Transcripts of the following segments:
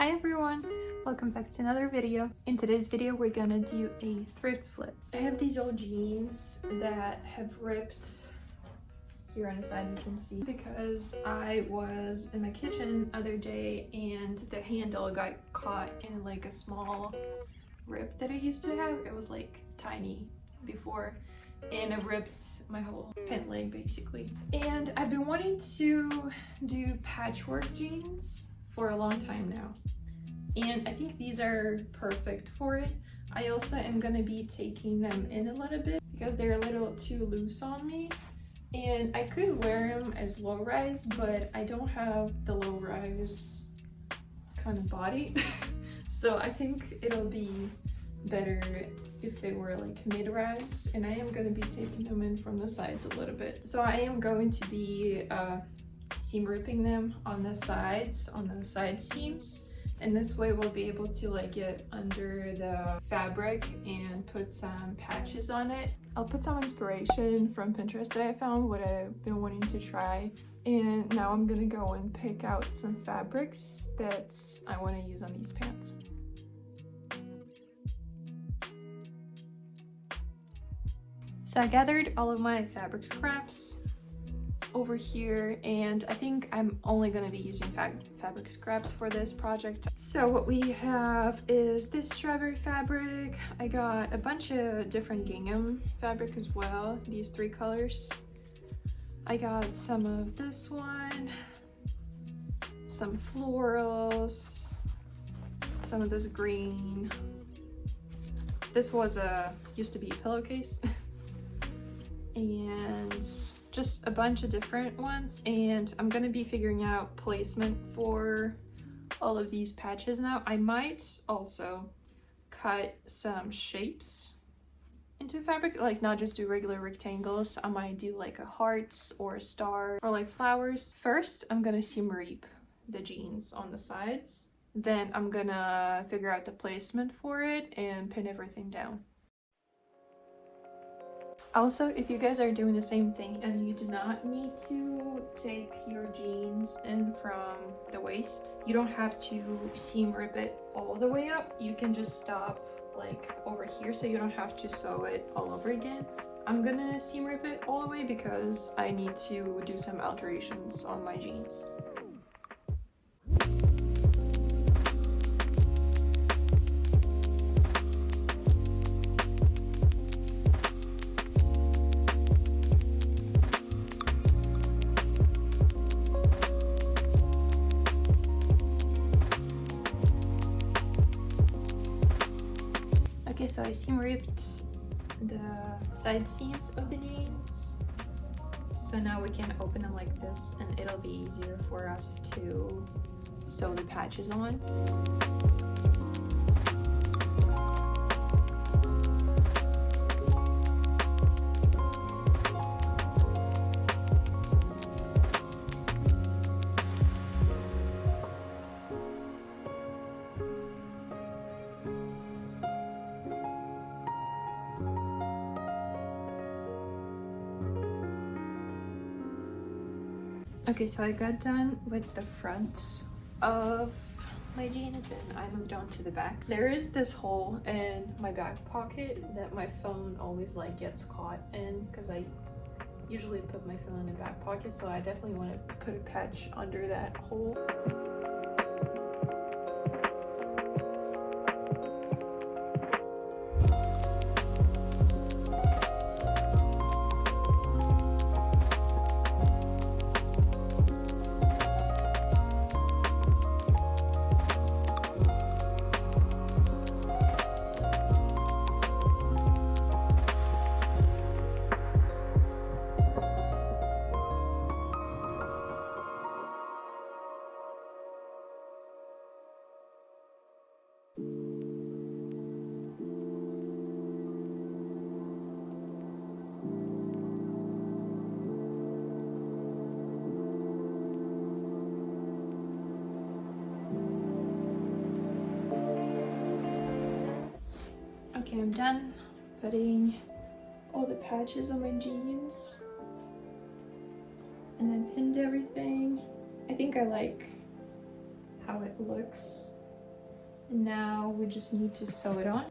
Hi everyone, welcome back to another video. In today's video we're gonna do a thrift flip. I have these old jeans that have ripped here on the side, you can see, because I was in my kitchen the other day and the handle got caught in like a small rip that I used to have. It was like tiny before and it ripped my whole pant leg basically. And I've been wanting to do patchwork jeans for a long time now, and I think these are perfect for it. I also am going to be taking them in a little bit because they're a little too loose on me, and I could wear them as low rise, but I don't have the low rise kind of body so I think it'll be better if they were like mid-rise, and I am going to be taking them in from the sides a little bit. So I am going to be seam ripping them on the sides, on the side seams, and this way we'll be able to like get under the fabric and put some patches on it. I'll put some inspiration from Pinterest that I found, what I've been wanting to try, and now I'm gonna go and pick out some fabrics that I want to use on these pants. So I gathered all of my fabric scraps over here, and I think I'm only going to be using fabric scraps for this project. So what we have is this strawberry fabric. I got a bunch of different gingham fabric as well, these 3 colors. I got some of this one, some florals, some of this green. This was used to be a pillowcase and just a bunch of different ones, and I'm gonna be figuring out placement for all of these patches now. I might also cut some shapes into fabric, like not just do regular rectangles. I might do like a heart or a star or like flowers. First I'm gonna seam rip the jeans on the sides, then I'm gonna figure out the placement for it and pin everything down. Also, if you guys are doing the same thing and you do not need to take your jeans in from the waist, you don't have to seam rip it all the way up. You can just stop like over here so you don't have to sew it all over again. I'm gonna seam rip it all the way because I need to do some alterations on my jeans. Okay, so I seam ripped the side seams of the jeans. So now we can open them like this and it'll be easier for us to sew the patches on. Okay, so I got done with the front of my jeans and I moved on to the back. There is this hole in my back pocket that my phone always like gets caught in because I usually put my phone in the back pocket, so I definitely want to put a patch under that hole. Okay, I'm done putting all the patches on my jeans and I pinned everything. I think I like how it looks Now we just need to sew it on.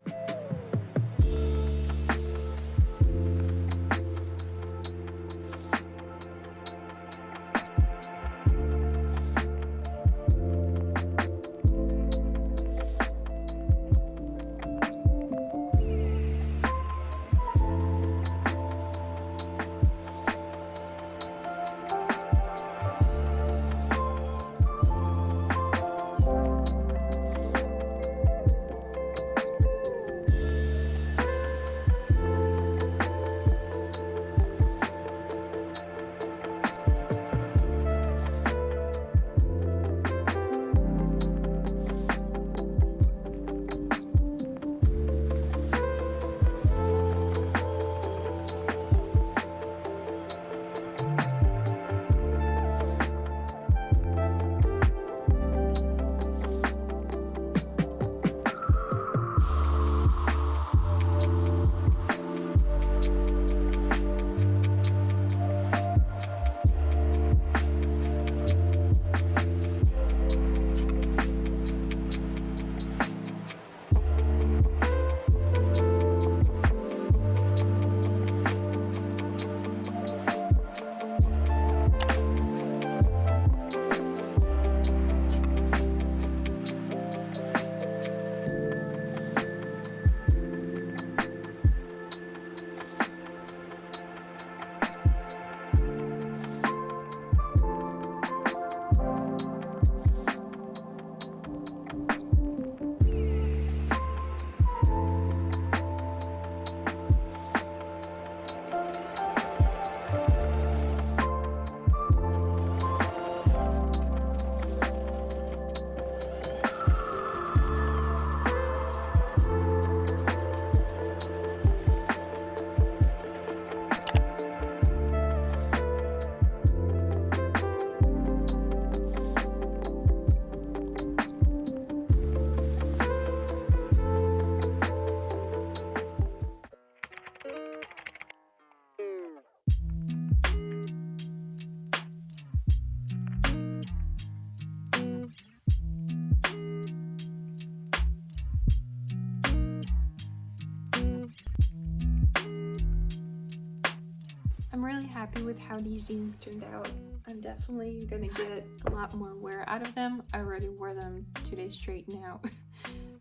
I'm really happy with how these jeans turned out. I'm definitely gonna get a lot more wear out of them. I already wore them 2 days straight now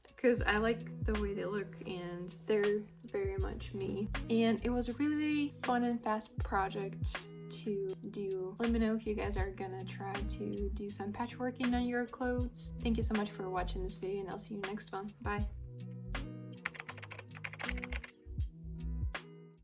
because I like the way they look and they're very much me. And it was a really fun and fast project to do. Let me know if you guys are gonna try to do some patchworking on your clothes. Thank you so much for watching this video and I'll see you next one. Bye.